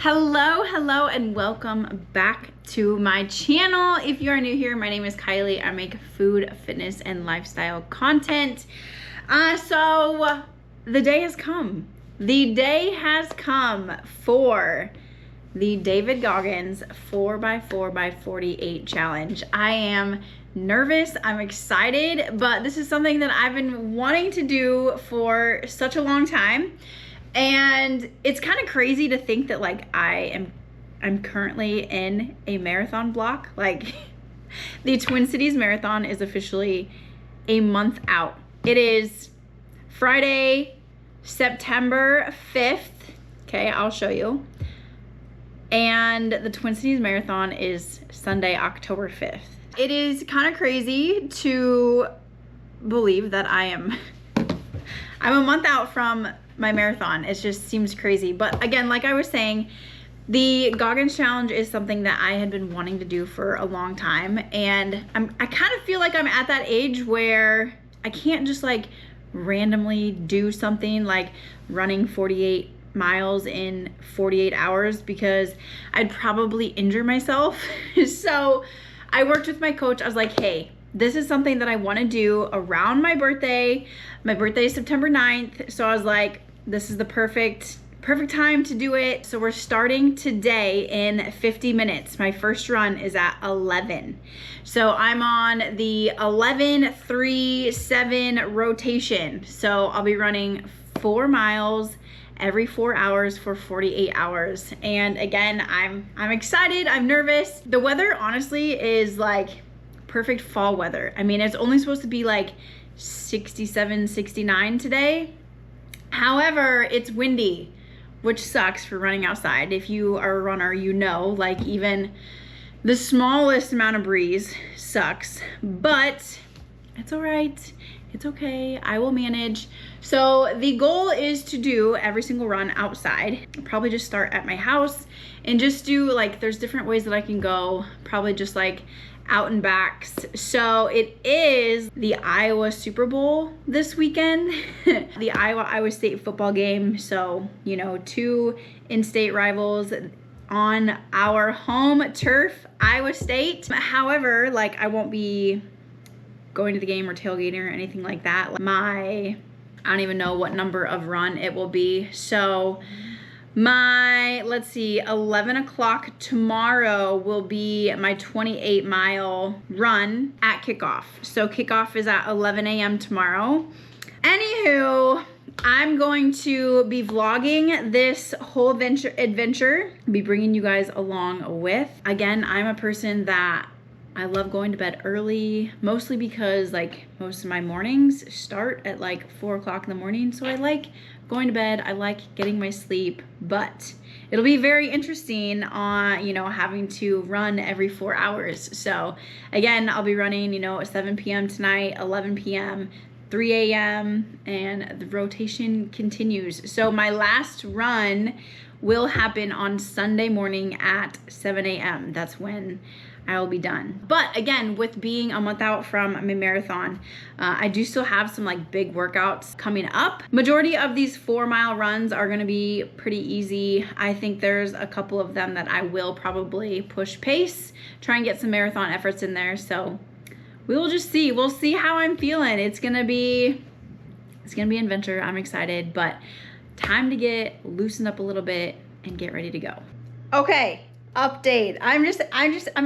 Hello, and welcome back to my channel. If you are new here, my name is Kylie. I make food, fitness, and lifestyle content. So the day has come. The day has come for the David Goggins 4x4x48 challenge. I am nervous, I'm excited, but this is something that I've been wanting to do for such a long time. And it's kind of crazy to think that like I'm currently in a marathon block. Like the Twin Cities Marathon is officially a month out. It is Friday, September 5th. Okay, I'll show you. And the Twin Cities Marathon is Sunday, October 5th. It is kind of crazy to believe that I'm a month out from my marathon. It just seems crazy. But again, like I was saying, the Goggins challenge is something that I had been wanting to do for a long time. And I kind of feel like I'm at that age where I can't just like randomly do something like running 48 miles in 48 hours because I'd probably injure myself. So I worked with my coach. I was like, hey, this is something that I want to do around my birthday. My birthday is September 9th. So I was like, this is the perfect time to do it. So we're starting today in 50 minutes. My first run is at 11. So I'm on the 11-3-7 rotation. So I'll be running 4 miles every 4 hours for 48 hours. And again, I'm excited, I'm nervous. The weather honestly is like perfect fall weather. I mean, it's only supposed to be like 67, 69 today. However, it's windy, which sucks for running outside. If you are a runner, you know, like even the smallest amount of breeze sucks, but it's all right. It's okay, I will manage. So the goal is to do every single run outside. I'll probably just start at my house and just do like, there's different ways that I can go, probably just like out and backs. So it is the Iowa Super Bowl this weekend, the Iowa State football game. So, you know, two in-state rivals on our home turf, Iowa State. However, like I won't be going to the game or tailgating or anything like that. I don't even know what number of run it will be. So let's see, 11 o'clock tomorrow will be my 28-mile run at kickoff. So kickoff is at 11 a.m. tomorrow. Anywho, I'm going to be vlogging this whole adventure, be bringing you guys along with. Again, I'm a person that I love going to bed early, mostly because like most of my mornings start at like 4 o'clock in the morning. So I like going to bed, I like getting my sleep, but it'll be very interesting on, you know, having to run every 4 hours. So again, I'll be running, you know, at 7 p.m. tonight, 11 p.m., 3 a.m., and the rotation continues. So my last run will happen on Sunday morning at 7 a.m. That's when I will be done. But again, with being a month out from my marathon, I do still have some like big workouts coming up. Majority of these 4-mile runs are gonna be pretty easy. I think there's a couple of them that I will probably push pace, try and get some marathon efforts in there. So we will just see. We'll see how I'm feeling. It's gonna be an adventure. I'm excited, but time to get loosened up a little bit and get ready to go. Okay. Update. I'm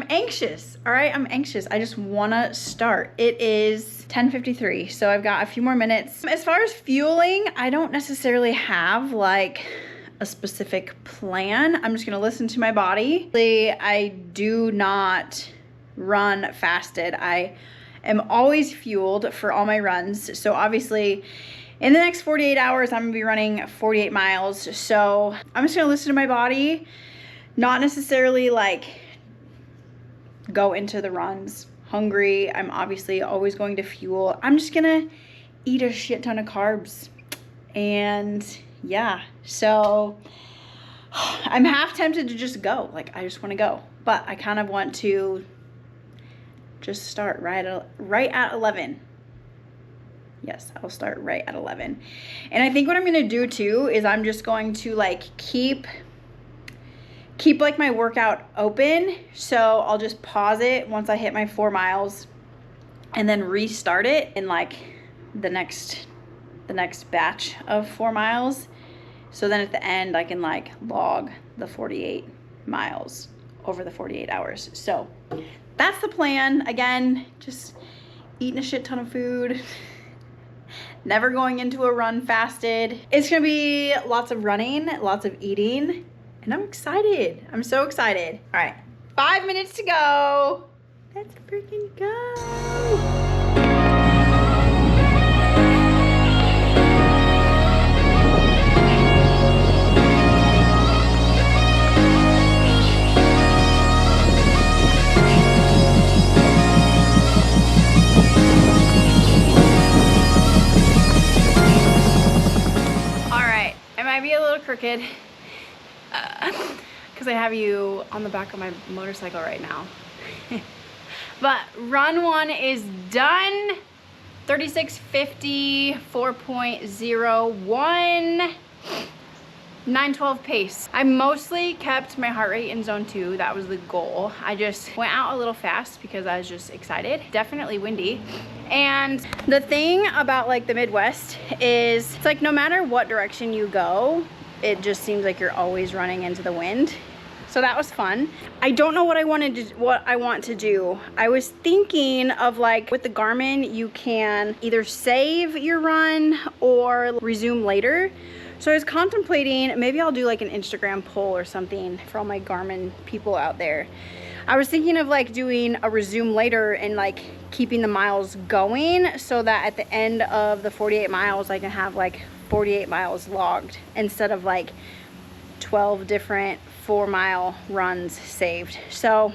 anxious. All right, I'm anxious. I just wanna start. It is 10:53, so I've got a few more minutes. As far as fueling, I don't necessarily have like a specific plan. I'm just gonna listen to my body. I do not run fasted. I am always fueled for all my runs. So obviously in the next 48 hours, I'm gonna be running 48 miles. So I'm just gonna listen to my body. Not necessarily like go into the runs hungry. I'm obviously always going to fuel. I'm just gonna eat a shit ton of carbs. And yeah, so I'm half tempted to just go. Like I just wanna go. But I kind of want to just start right at 11. Yes, I'll start right at 11. And I think what I'm gonna do too is I'm just going to like keep keep like my workout open. So I'll just pause it once I hit my 4 miles and then restart it in like the next batch of 4 miles. So then at the end I can like log the 48 miles over the 48 hours. So that's the plan. Again, just eating a shit ton of food, never going into a run fasted. It's gonna be lots of running, lots of eating, and I'm excited. I'm so excited. All right, 5 minutes to go. Let's freaking go. Might be a little crooked because I have you on the back of my motorcycle right now. But run 1 is done. 36:50, 4.01, 9:12 pace. I mostly kept my heart rate in zone 2. That was the goal. I just went out a little fast because I was just excited. Definitely windy. And the thing about like the Midwest is it's like no matter what direction you go, it just seems like you're always running into the wind. So that was fun. I don't know what I want to do. I was thinking of like with the Garmin, you can either save your run or resume later. So I was contemplating, maybe I'll do like an Instagram poll or something for all my Garmin people out there. I was thinking of like doing a resume later and like keeping the miles going so that at the end of the 48 miles, I can have like 48 miles logged instead of like 12 different 4-mile runs saved. So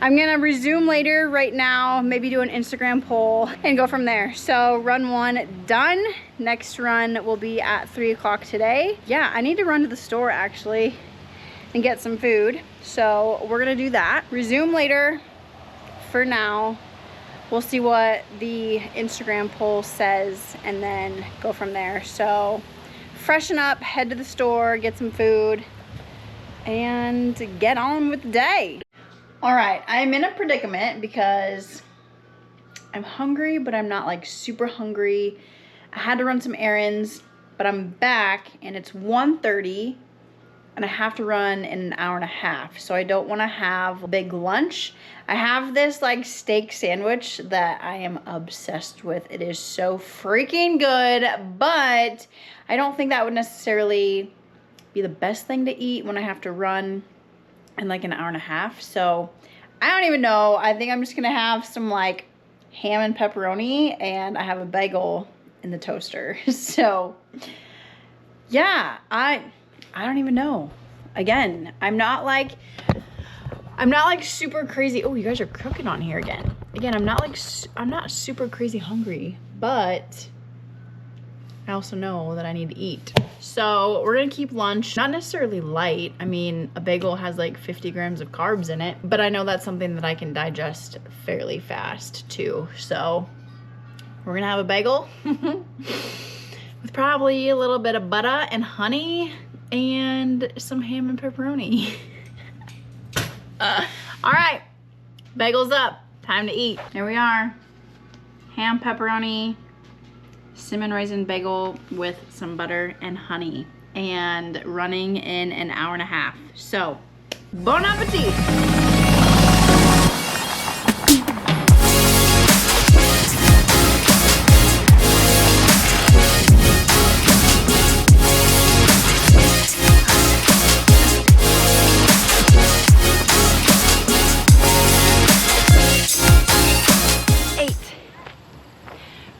I'm gonna resume later right now, maybe do an Instagram poll and go from there. So run 1 done. Next run will be at 3 o'clock today. Yeah, I need to run to the store actually and get some food. So we're gonna do that. Resume later for now. We'll see what the Instagram poll says and then go from there. So freshen up, head to the store, get some food, and get on with the day. All right, I'm in a predicament because I'm hungry, but I'm not like super hungry. I had to run some errands, but I'm back and it's 1:30 and I have to run in an hour and a half. So I don't want to have a big lunch. I have this like steak sandwich that I am obsessed with. It is so freaking good, but I don't think that would necessarily be the best thing to eat when I have to run in like an hour and a half. So I don't even know. I think I'm just gonna have some like ham and pepperoni, and I have a bagel in the toaster. So yeah, I don't even know. Again, I'm not like super crazy. Oh, you guys are cooking on here again. Again, I'm not super crazy hungry, but I also know that I need to eat. So we're gonna keep lunch not necessarily light. I mean, a bagel has like 50 grams of carbs in it, but I know that's something that I can digest fairly fast too. So we're gonna have a bagel with probably a little bit of butter and honey and some ham and pepperoni. All right, bagels up, time to eat. Here we are, ham, pepperoni, cinnamon raisin bagel with some butter and honey, and running in an hour and a half. So, bon appetit.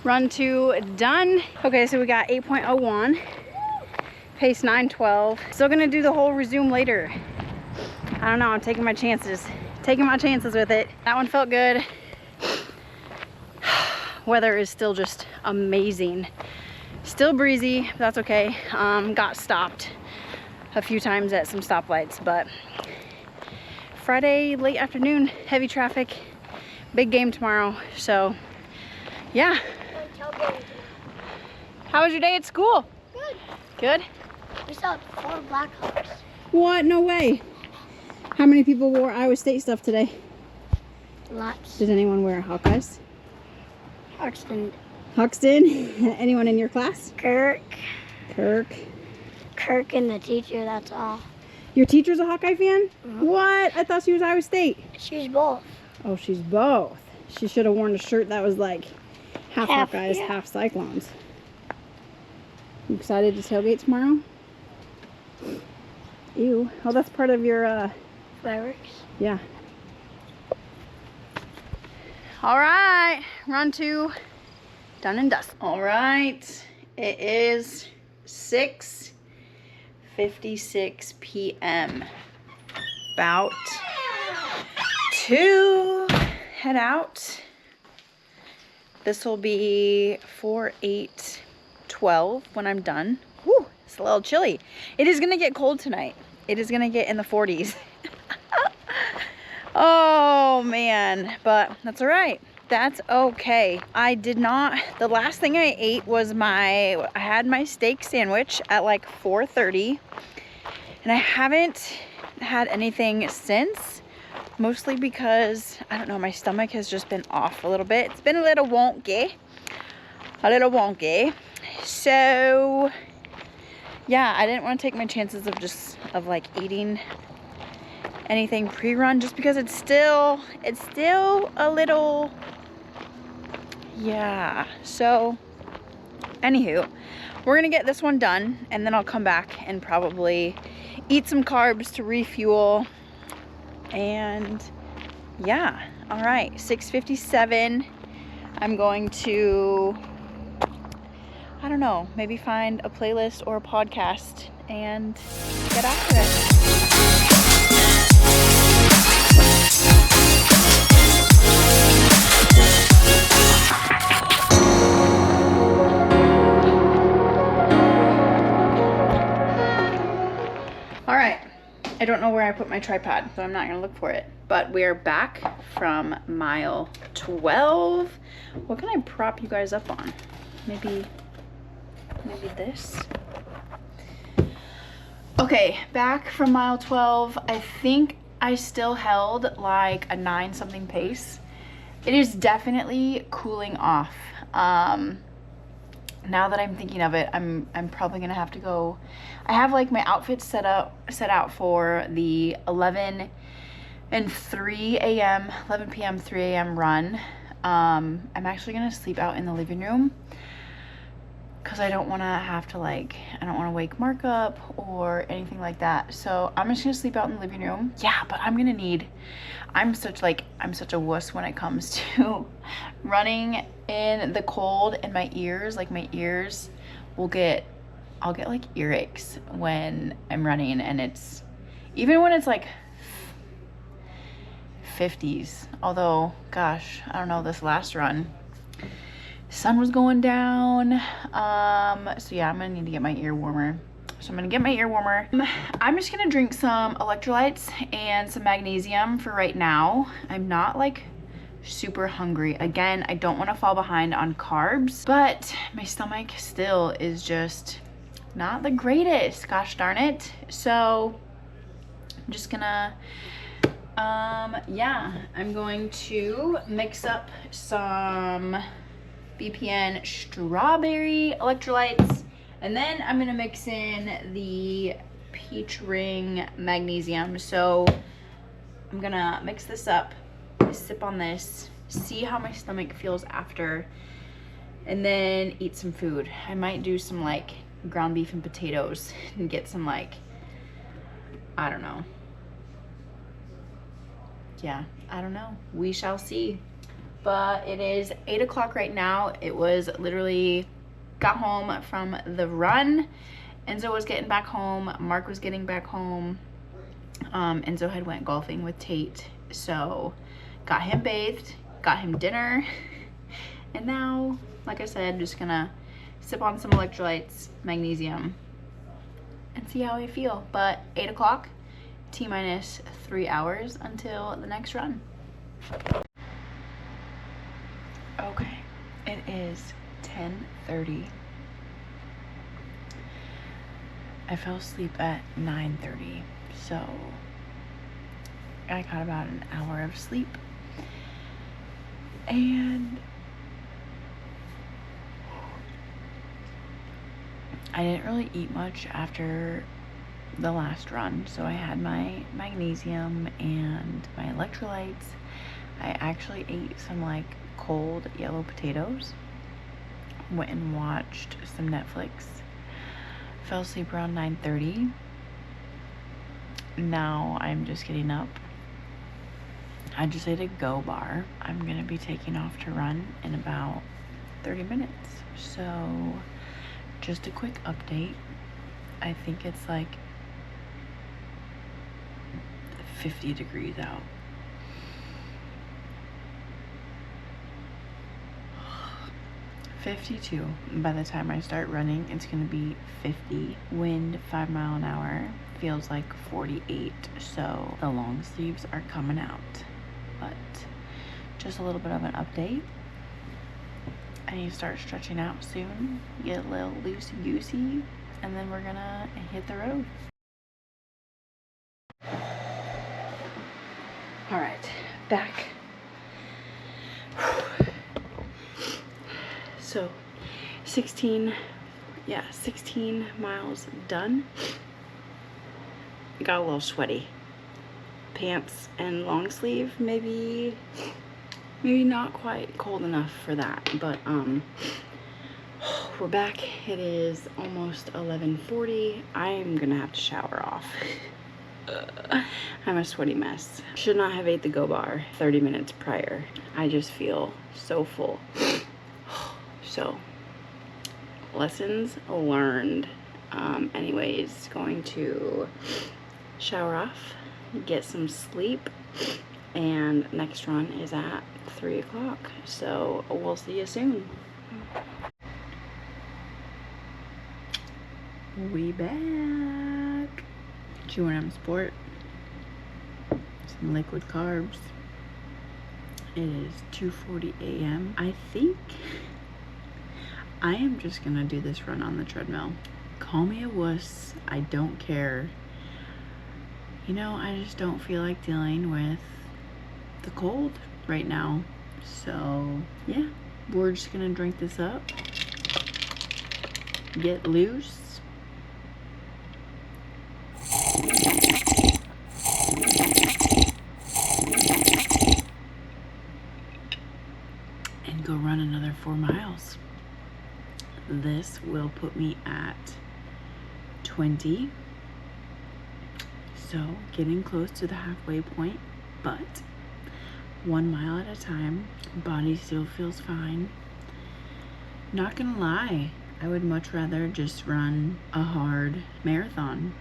Run 2 done. Okay, so we got 8.01, pace 9:12. Still gonna do the whole resume later. I don't know, I'm taking my chances with it. That one felt good. Weather is still just amazing. Still breezy, but that's okay. Got stopped a few times at some stoplights, but Friday late afternoon, heavy traffic, big game tomorrow. So yeah. How was your day at school? Good. Good? We saw 4 Blackhawks. What? No way. How many people wore Iowa State stuff today? Lots. Did anyone wear Hawkeyes? Hoxton. Hoxton? Anyone in your class? Kirk. Kirk And the teacher, that's all. Your teacher's a Hawkeye fan? Mm-hmm. What? I thought she was Iowa State. She's both. Oh, she's both. She should have worn a shirt that was like half Hawkeyes, yeah. half Cyclones. You excited to tailgate tomorrow? Ew. Oh, that's part of your, Fireworks. yeah. All right, run to done and dust. All right, it is 6:56 p.m. About to head out. This will be 4/8/12 when I'm done. Whew, it's a little chilly. It is gonna get cold tonight. It is gonna get in the 40s. Oh man, but that's all right. That's okay. I did not, the last thing I ate was I had my steak sandwich at like 4:30, and I haven't had anything since, mostly because, I don't know, my stomach has just been off a little bit. It's been a little wonky. So yeah, I didn't want to take my chances of like eating anything pre-run, just because it's still a little, yeah. So anywho, we're gonna get this one done, and then I'll come back and probably eat some carbs to refuel. And yeah, all right, 6:57. I'm going to, I don't know, maybe find a playlist or a podcast and get after it. All right, I don't know where I put my tripod, so I'm not gonna look for it. But we are back from mile 12. What can I prop you guys up on? Maybe this? Okay, back from mile 12. I think I still held like a 9-something pace. It is definitely cooling off. Now that I'm thinking of it, I'm probably gonna have to go. I have like my outfit set out for the 11 p.m., 3 a.m. run. I'm actually gonna sleep out in the living room because I don't want to have to I don't want to wake Mark up or anything like that. So I'm just gonna sleep out in the living room. Yeah, but I'm such a wuss when it comes to running in the cold, and my ears I'll get like earaches when I'm running, and it's even when it's like 50s. Although, gosh, I don't know, this last run, sun was going down. So yeah, I'm gonna need to get my ear warmer. So I'm gonna get my ear warmer. I'm just gonna drink some electrolytes and some magnesium for right now. I'm not like super hungry. Again, I don't want to fall behind on carbs, but my stomach still is just not the greatest, gosh darn it. So I'm just gonna yeah, I'm going to mix up some BPN strawberry electrolytes, and then I'm gonna mix in the peach ring magnesium. So I'm gonna mix this up, sip on this, see how my stomach feels after, and then eat some food. I might do some like ground beef and potatoes and get some like, I don't know. Yeah, I don't know. We shall see. But it is 8 o'clock right now. It was literally, got home from the run. Enzo was getting back home. Mark was getting back home. Enzo had went golfing with Tate. So got him bathed, got him dinner. And now, like I said, just gonna sip on some electrolytes, magnesium, and see how I feel. But 8 o'clock, T-minus 3 hours until the next run. Okay, it is 10:30. I fell asleep at 9:30, so I got about an hour of sleep. And I didn't really eat much after the last run, so I had my magnesium and my electrolytes. I actually ate some like cold yellow potatoes, went and watched some Netflix, fell asleep around 9:30. Now I'm just getting up. I just ate a Go bar. I'm gonna be taking off to run in about 30 minutes. So just a quick update. I think it's like 50 degrees out. $52. By the time I start running, it's gonna be 50. Wind 5 miles an hour. Feels like 48. So the long sleeves are coming out. But just a little bit of an update. I need to start stretching out soon. Get a little loosey-goosey. And then we're gonna hit the road. All right, back. So 16 miles done. Got a little sweaty. Pants and long sleeve, maybe not quite cold enough for that, but we're back. It is almost 11:40. I'm gonna have to shower off. I'm a sweaty mess. Should not have ate the Go bar 30 minutes prior. I just feel so full. So, lessons learned. Anyways, going to shower off, get some sleep, and next run is at 3 o'clock. So, we'll see you soon. We back. Chewing on sport. Some liquid carbs. It is 2:40 a.m. I think I am just gonna do this run on the treadmill. Call me a wuss, I don't care. You know, I just don't feel like dealing with the cold right now. So yeah, we're just gonna drink this up, get loose, and go run another 4 miles. This will put me at 20. So getting close to the halfway point, but 1 mile at a time. Body still feels fine. Not gonna lie, I would much rather just run a hard marathon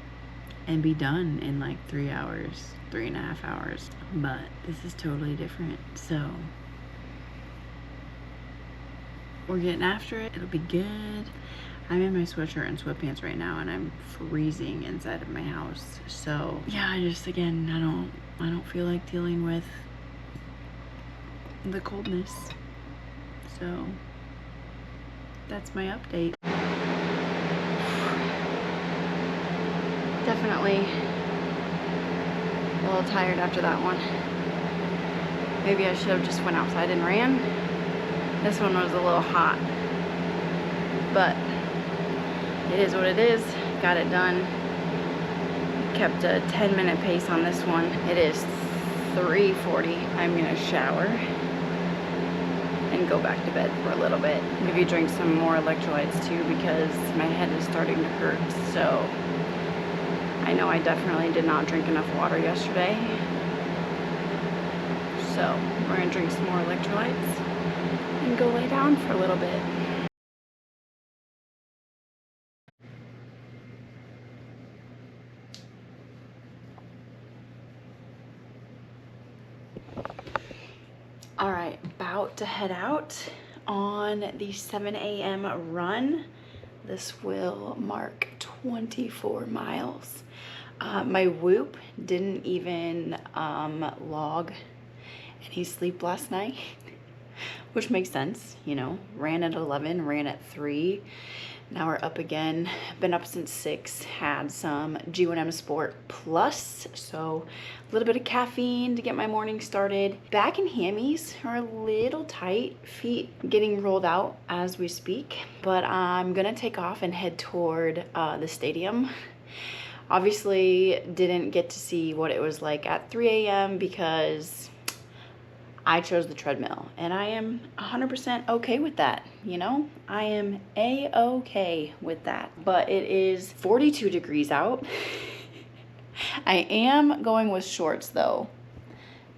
and be done in like 3 hours, 3.5 hours. But this is totally different. So we're getting after it. It'll be good. I'm in my sweatshirt and sweatpants right now, and I'm freezing inside of my house. So yeah, I just, again, I don't feel like dealing with the coldness. So that's my update. Definitely a little tired after that one. Maybe I should have just went outside and ran. This one was a little hot, but it is what it is. Got it done. Kept a 10-minute pace on this one. It is 3:40. I'm gonna shower and go back to bed for a little bit. Maybe drink some more electrolytes too, because my head is starting to hurt. So I know I definitely did not drink enough water yesterday. So we're gonna drink some more electrolytes and go lay down for a little bit. All right, about to head out on the 7 a.m. run. This will mark 24 miles. My Whoop didn't even log any sleep last night, which makes sense, you know. Ran at 11, ran at 3, Now we're up again. Been up since 6. Had some G1M Sport Plus, so a little bit of caffeine to get my morning started. Back and hammies are a little tight. Feet getting rolled out as we speak. But I'm gonna take off and head toward the stadium. Obviously didn't get to see what it was like at 3 a.m. because I chose the treadmill, and I am 100% okay with that, you know? I am A-okay with that. But it is 42 degrees out. I am going with shorts though,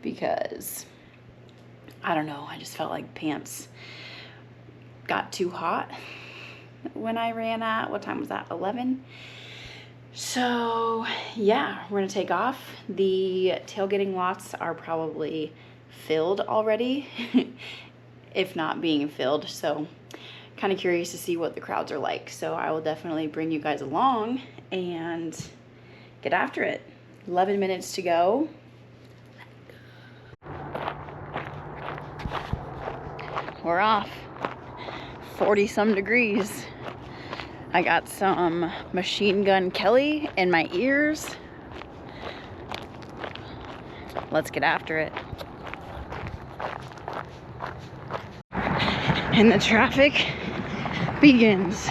because I don't know, I just felt like pants got too hot when I ran at, what time was that, 11? So yeah, we're gonna take off. The tailgating lots are probably filled already, if not being filled, so kind of curious to see what the crowds are like. So I will definitely bring you guys along and get after it. 11 minutes to go. We're off. 40 some degrees. I got some Machine Gun Kelly in my ears. Let's get after it. And the traffic begins.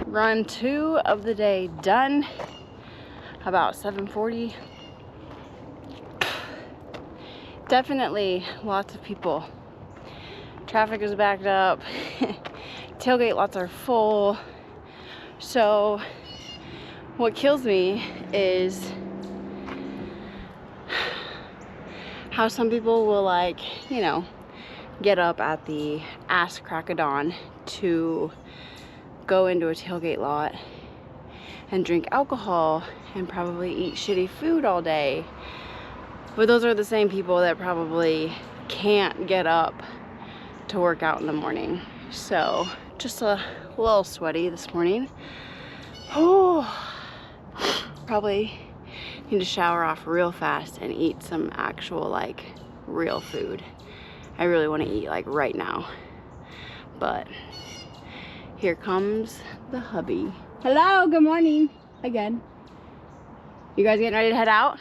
Run 2 of the day done. About 7:40. Definitely lots of people. Traffic is backed up. Tailgate lots are full. So what kills me is how some people will, like, you know, get up at the ass crack of dawn to go into a tailgate lot and drink alcohol and probably eat shitty food all day. But those are the same people that probably can't get up to work out in the morning. So just a little sweaty this morning. Oh, probably need to shower off real fast and eat some actual, like, real food. I really want to eat, like, right now. But here comes the hubby. Hello, good morning again. You guys getting ready to head out?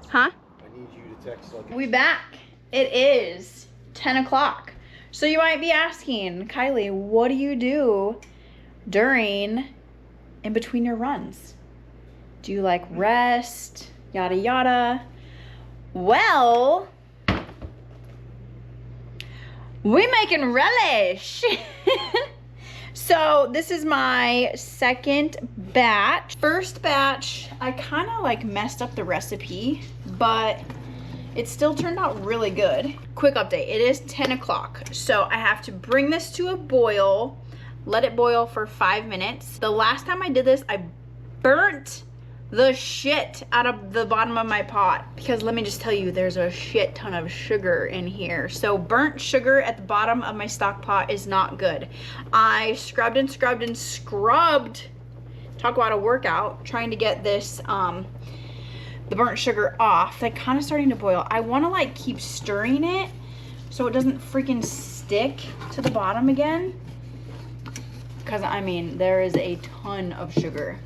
Huh? I need you to text like We back. It is 10 o'clock. So you might be asking, Kylie, what do you do in between your runs? Do you like rest, yada yada? Well, we making relish. So this is my second batch. First batch, I kind of like messed up the recipe, but it still turned out really good. Quick update, it is 10 o'clock. So I have to bring this to a boil, let it boil for 5 minutes. The last time I did this, I burnt the shit out of the bottom of my pot, because let me just tell you, there's a shit ton of sugar in here. So burnt sugar at the bottom of my stock pot is not good. I scrubbed and scrubbed and scrubbed, talk about a workout, trying to get this the burnt sugar off. Like, kind of starting to boil. I want to like keep stirring it so it doesn't freaking stick to the bottom again, because I mean there is a ton of sugar.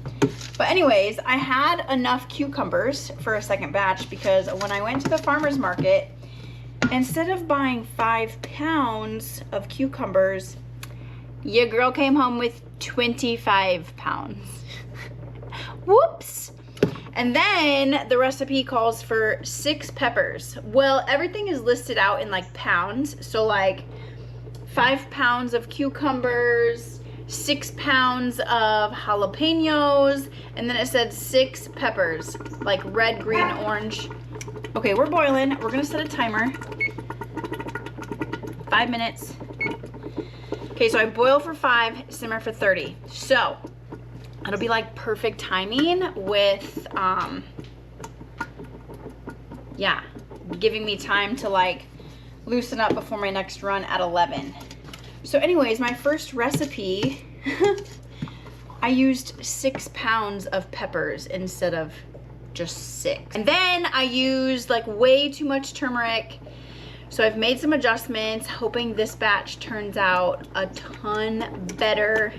But anyways, I had enough cucumbers for a second batch, because when I went to the farmer's market, instead of buying 5 pounds of cucumbers, your girl came home with 25 pounds. Whoops. And then the recipe calls for 6 peppers. Well, everything is listed out in like pounds. So like 5 pounds of cucumbers, 6 pounds of jalapenos, and then it said 6 peppers, like red, green, orange. Okay, we're boiling. We're gonna set a timer. 5 minutes. Okay, so I boil for 5, simmer for 30. So it'll be like perfect timing with, yeah, giving me time to like loosen up before my next run at 11. So anyways, my first recipe, I used 6 pounds of peppers instead of just 6. And then I used like way too much turmeric. So I've made some adjustments, hoping this batch turns out a ton better.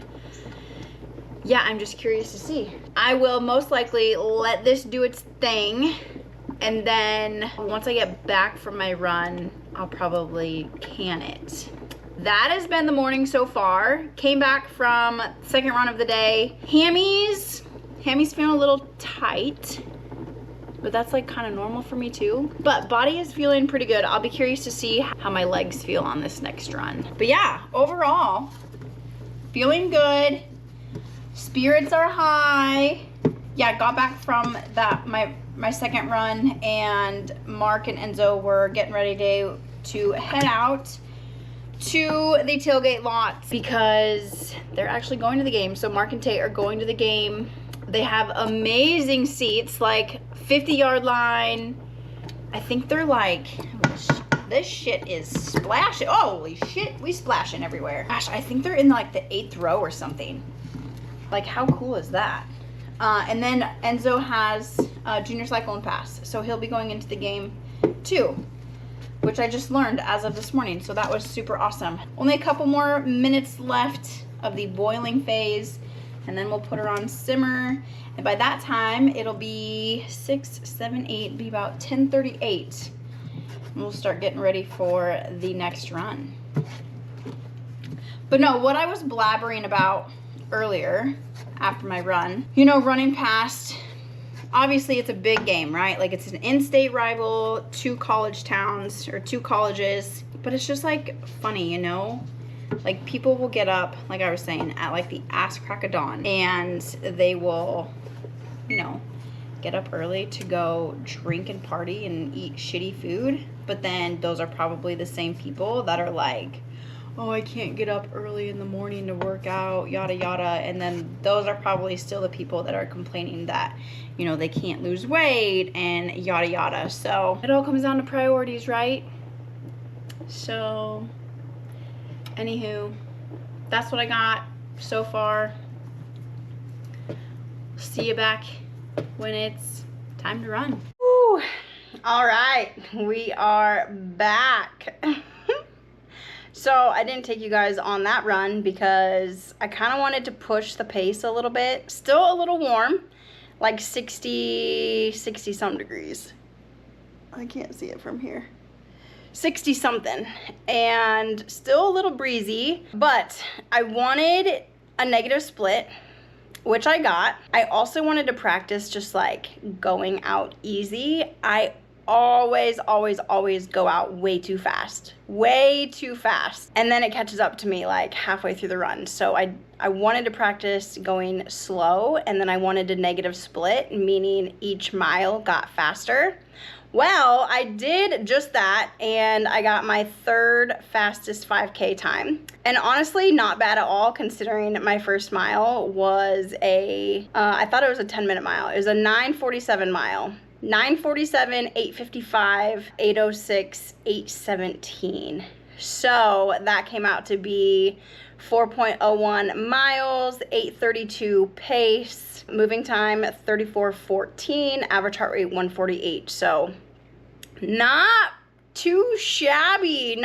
Yeah, I'm just curious to see. I will most likely let this do its thing. And then once I get back from my run, I'll probably can it. That has been the morning so far. Came back from second run of the day. Hammy's feeling a little tight, but that's like kind of normal for me too. But body is feeling pretty good. I'll be curious to see how my legs feel on this next run. But yeah, overall, feeling good. Spirits are high. Yeah, got back from that my second run, and Mark and Enzo were getting ready to head out to the tailgate lot because they're actually going to the game. So Mark and Tate are going to the game. They have amazing seats, like 50-yard line. I think they're like, this shit is splashing. Holy shit, we splashing everywhere. Gosh, I think they're in like the 8th row or something. Like, how cool is that? And then Enzo has a junior cyclone pass, so he'll be going into the game too, which I just learned as of this morning, so that was super awesome. Only a couple more minutes left of the boiling phase, and then we'll put her on simmer, and by that time it'll be 6, 7, 8, be about 10:38, and we'll start getting ready for the next run. But no, what I was blabbering about earlier after my run, you know, running past, obviously it's a big game, right? Like, it's an in-state rival, 2 college towns or 2 colleges, but it's just like funny, you know? Like, people will get up, like I was saying, at like the ass crack of dawn, and they will, you know, get up early to go drink and party and eat shitty food. But then those are probably the same people that are like, oh, I can't get up early in the morning to work out, yada yada. And then those are probably still the people that are complaining that, you know, they can't lose weight and yada yada. So it all comes down to priorities, right? So anywho, that's what I got so far. See you back when it's time to run. Woo. All right, we are back. So I didn't take you guys on that run because I kind of wanted to push the pace a little bit. Still a little warm, like 60 some degrees. I can't see it from here. 60 something, and still a little breezy, but I wanted a negative split, which I got. I also wanted to practice just like going out easy. I always go out way too fast, and then it catches up to me like halfway through the run. So I wanted to practice going slow, and then I wanted a negative split, meaning each mile got faster. Well, I did just that, and I got my 3rd fastest 5K time. And honestly, not bad at all, considering my first mile was I thought it was a 10-minute mile. It was a 9:47 mile. 9:47, 8:55, 8:06, 8:17. So that came out to be 4.01 miles, 8:32 pace, moving time 34:14, average heart rate 148. So not too shabby,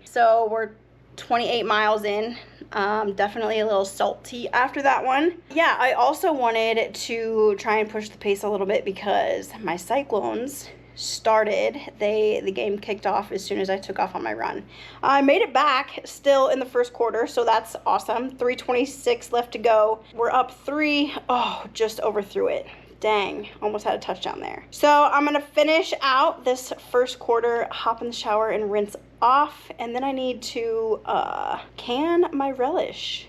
So we're 28 miles in. Definitely a little salty after that one. Yeah, I also wanted to try and push the pace a little bit because my Cyclones started. The game kicked off as soon as I took off on my run. I made it back still in the first quarter, so that's awesome. 3:26 left to go. We're up 3. Oh, just overthrew it. Dang, almost had a touchdown there. So I'm gonna finish out this first quarter, hop in the shower and rinse off, and then I need to can my relish.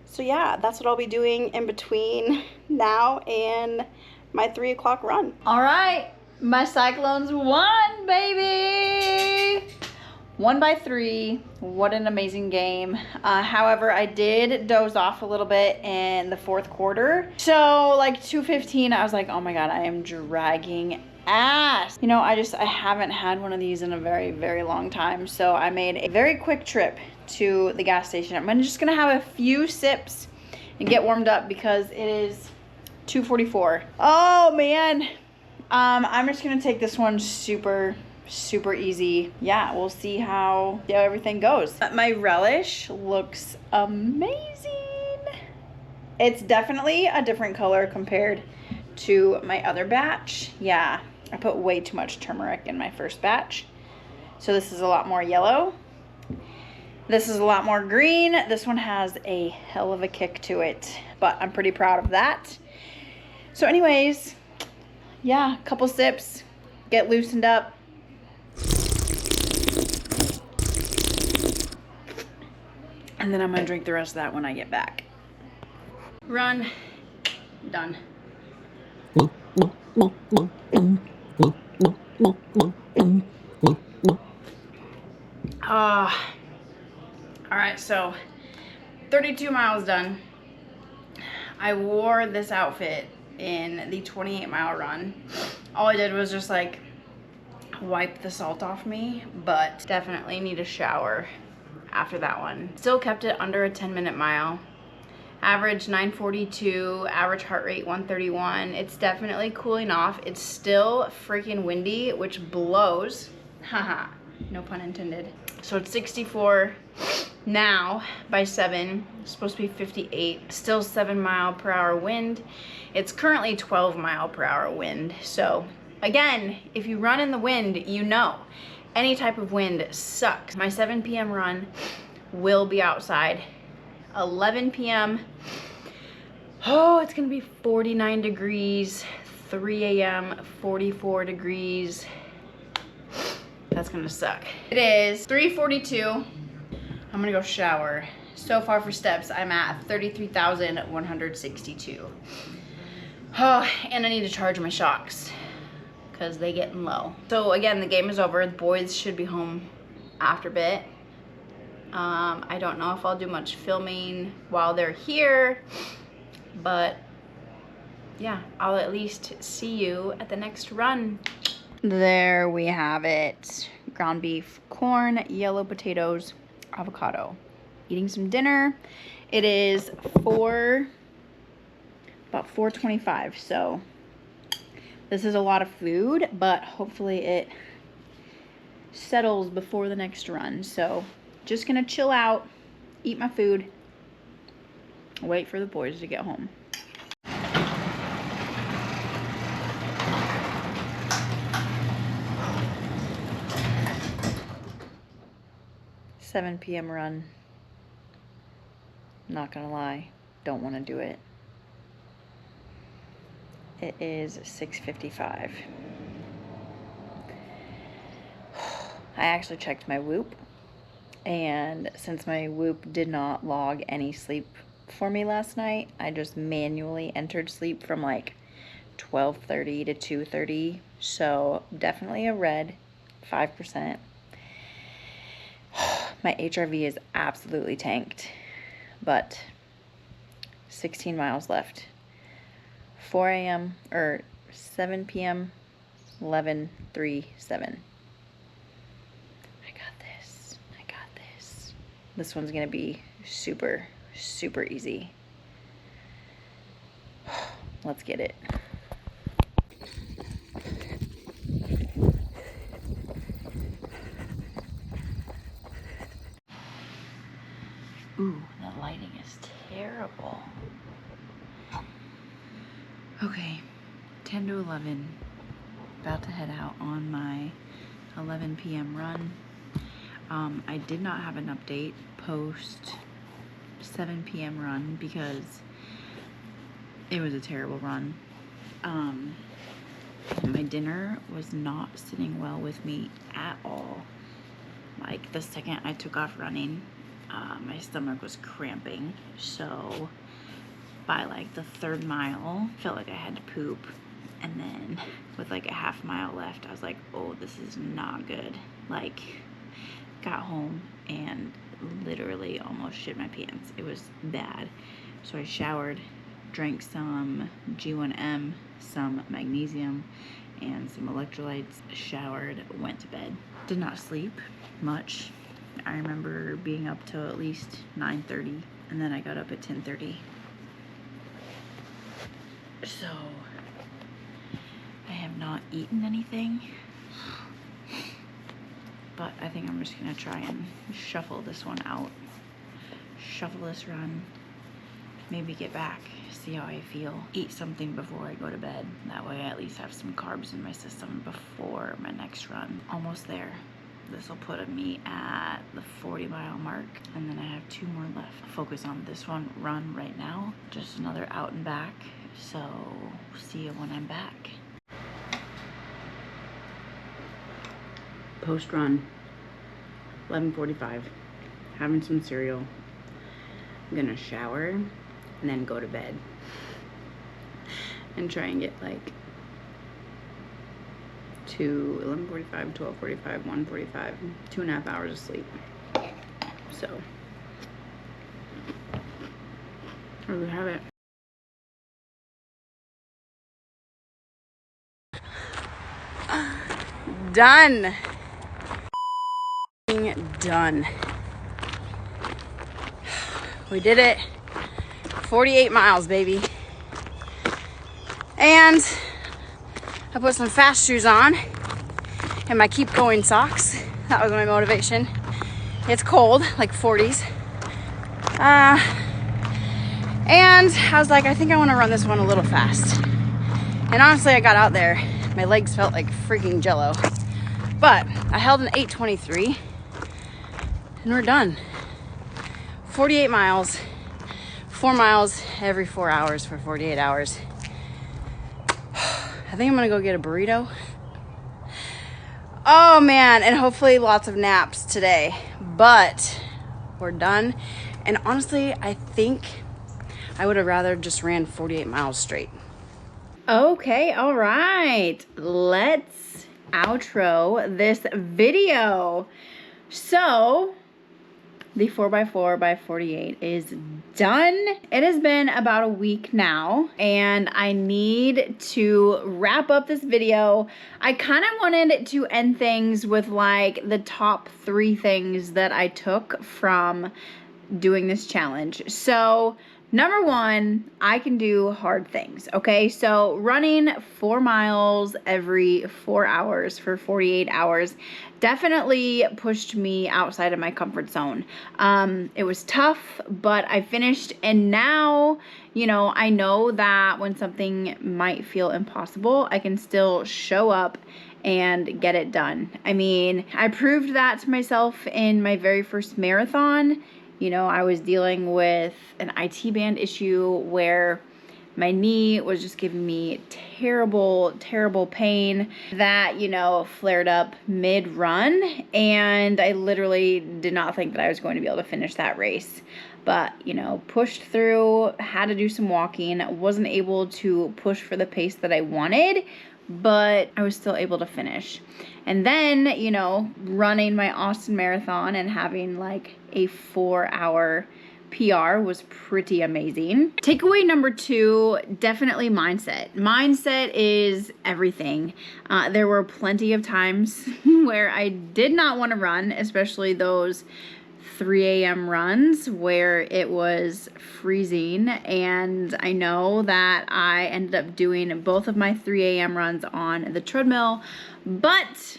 So yeah, that's what I'll be doing in between now and my 3 o'clock run. All right, my Cyclones won, baby. 1 by 3. What an amazing game. However, I did doze off a little bit in the 4th quarter. So like 2:15, I was like, oh my God, I am dragging ass. You know, I haven't had one of these in a very long time. So I made a very quick trip to the gas station. I'm just gonna have a few sips and get warmed up because it is 2:44. Oh man. I'm just gonna take this one super easy. Yeah, we'll see how everything goes. My relish looks amazing. It's definitely a different color compared to my other batch. Yeah, I put way too much turmeric in my first batch. So this is a lot more yellow. This is a lot more green. This one has a hell of a kick to it, but I'm pretty proud of that. So anyways, yeah, couple sips, get loosened up. And then I'm gonna drink the rest of that when I get back. Run, done. All right, so 32 miles done. I wore this outfit in the 28-mile run. All I did was just like wipe the salt off me, but definitely need a shower after that one. Still kept it under a 10-minute mile. Average 942, average heart rate 131. It's definitely cooling off. It's still freaking windy, which blows. Haha, no pun intended. So it's 64 now by 7. It's supposed to be 58. Still 7-mile-per-hour wind. It's currently 12-mile-per-hour wind. So again, if you run in the wind, you know any type of wind sucks. My 7 p.m. run will be outside. 11 p.m. Oh, it's gonna be 49 degrees. 3 a.m. 44 degrees. That's gonna suck. It is 3:42. I'm gonna go shower. So far for steps, I'm at 33,162. Oh, and I need to charge my shocks because they getting low. So again, the game is over. The boys should be home after a bit. I don't know if I'll do much filming while they're here, but yeah, I'll at least see you at the next run. There we have it. Ground beef, corn, yellow potatoes, avocado. Eating some dinner. It is about 4:25, so this is a lot of food, but hopefully it settles before the next run. So just gonna chill out, eat my food, wait for the boys to get home. $7 p.m. run. Not gonna lie, don't want to do it. It is 6:55. I actually checked my Whoop, and since my Whoop did not log any sleep for me last night, I just manually entered sleep from like 12:30 to 2:30. So definitely a red, 5%. My HRV is absolutely tanked, but 16 miles left. 4 a.m. or 7 p.m. 11:37. I got this. This one's gonna be super easy. Let's get it. Ooh, the lighting is terrible. Okay, 10 to 11. About to head out on my 11 p.m. run. I did not have an update post 7 p.m. run because it was a terrible run. My dinner was not sitting well with me at all. Like the second I took off running, my stomach was cramping. So by like the 3rd mile, felt like I had to poop. And then with like a half mile left, I was like, oh, this is not good. Like, got home and literally almost shit my pants. It was bad. So I showered, drank some G1M, some magnesium, and some electrolytes, showered, went to bed. Did not sleep much. I remember being up till at least 9:30, and then I got up at 10:30. So I have not eaten anything, but I think I'm just gonna try and shuffle this one out, shuffle this run, maybe get back, see how I feel, eat something before I go to bed. That way I at least have some carbs in my system before my next run. Almost there. This will put me at the 40-mile mark, and then I have 2 more left. Focus on this one run right now, just another out and back. So see you when I'm back. Post run, 11:45, having some cereal. I'm gonna shower and then go to bed and try and get like 11:45, 12:45, 1:45, 2.5 hours of sleep. So there we have it. Done. Done. We did it. 48 miles, baby. And I put some fast shoes on and my keep going socks. That was my motivation. It's cold, like 40s. And I was like, I think I want to run this one a little fast. And honestly, I got out there, my legs felt like freaking jello. But I held an 8:23 and we're done. 48 miles, 4 miles every 4 hours for 48 hours. I think I'm gonna go get a burrito. Oh man, and hopefully lots of naps today. But we're done. And honestly, I think I would have rather just ran 48 miles straight. Okay, all right. Let's outro this video. So the 4x4x48 is done. It has been about a week now, and I need to wrap up this video. I kind of wanted to end things with like the top 3 things that I took from doing this challenge. So number 1, I can do hard things, okay? So running 4 miles every 4 hours for 48 hours definitely pushed me outside of my comfort zone. It was tough, but I finished, and now, you know, I know that when something might feel impossible, I can still show up and get it done. I mean, I proved that to myself in my very first marathon. You know, I was dealing with an IT band issue where my knee was just giving me terrible, terrible pain that, you know, flared up mid-run, and I literally did not think that I was going to be able to finish that race. But, you know, pushed through, had to do some walking, wasn't able to push for the pace that I wanted, but I was still able to finish. And then, you know, running my Austin Marathon and having like a 4-hour PR was pretty amazing. Takeaway number 2, definitely mindset. Mindset is everything. There were plenty of times where I did not want to run, especially those 3 a.m. runs where it was freezing, and I know that I ended up doing both of my 3 a.m. runs on the treadmill, but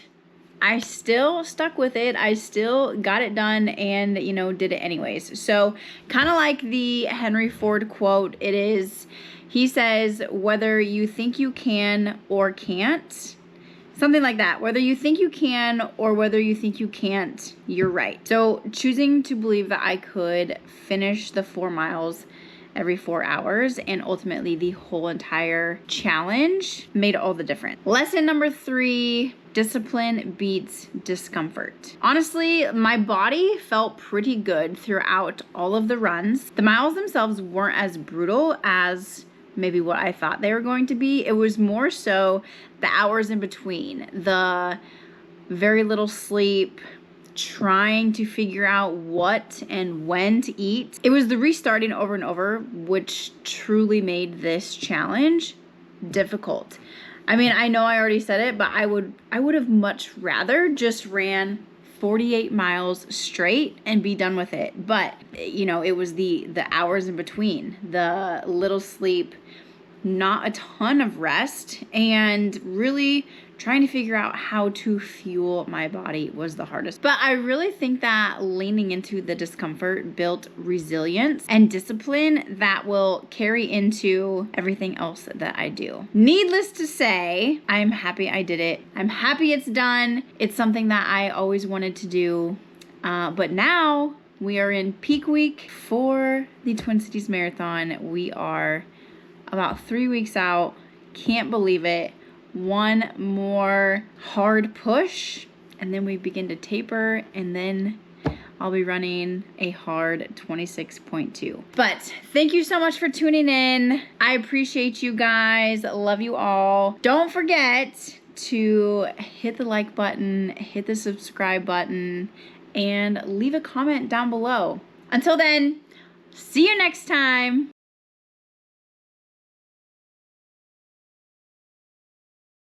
I still stuck with it. I still got it done and, you know, did it anyways. So kind of like the Henry Ford quote, he says, whether you think you can or can't, something like that. Whether you think you can or whether you think you can't, you're right. So choosing to believe that I could finish the 4 miles every 4 hours and ultimately the whole entire challenge made all the difference. Lesson number 3, discipline beats discomfort. Honestly, my body felt pretty good throughout all of the runs. The miles themselves weren't as brutal as maybe what I thought they were going to be. It was more so the hours in between, the very little sleep, trying to figure out what and when to eat. It was the restarting over and over, which truly made this challenge difficult. I mean, I know I already said it, but I would have much rather just ran 48 miles straight and be done with it. But, you know, it was the hours in between, the little sleep, not a ton of rest, and really trying to figure out how to fuel my body was the hardest. But I really think that leaning into the discomfort built resilience and discipline that will carry into everything else that I do. Needless to say, I'm happy I did it. I'm happy it's done. It's something that I always wanted to do. But now we are in peak week for the Twin Cities Marathon. We are about 3 weeks out. Can't believe it. One more hard push, and then we begin to taper, and then I'll be running a hard 26.2. But thank you so much for tuning in. I appreciate you guys. Love you all. Don't forget to hit the like button, hit the subscribe button, and leave a comment down below. Until then, see you next time.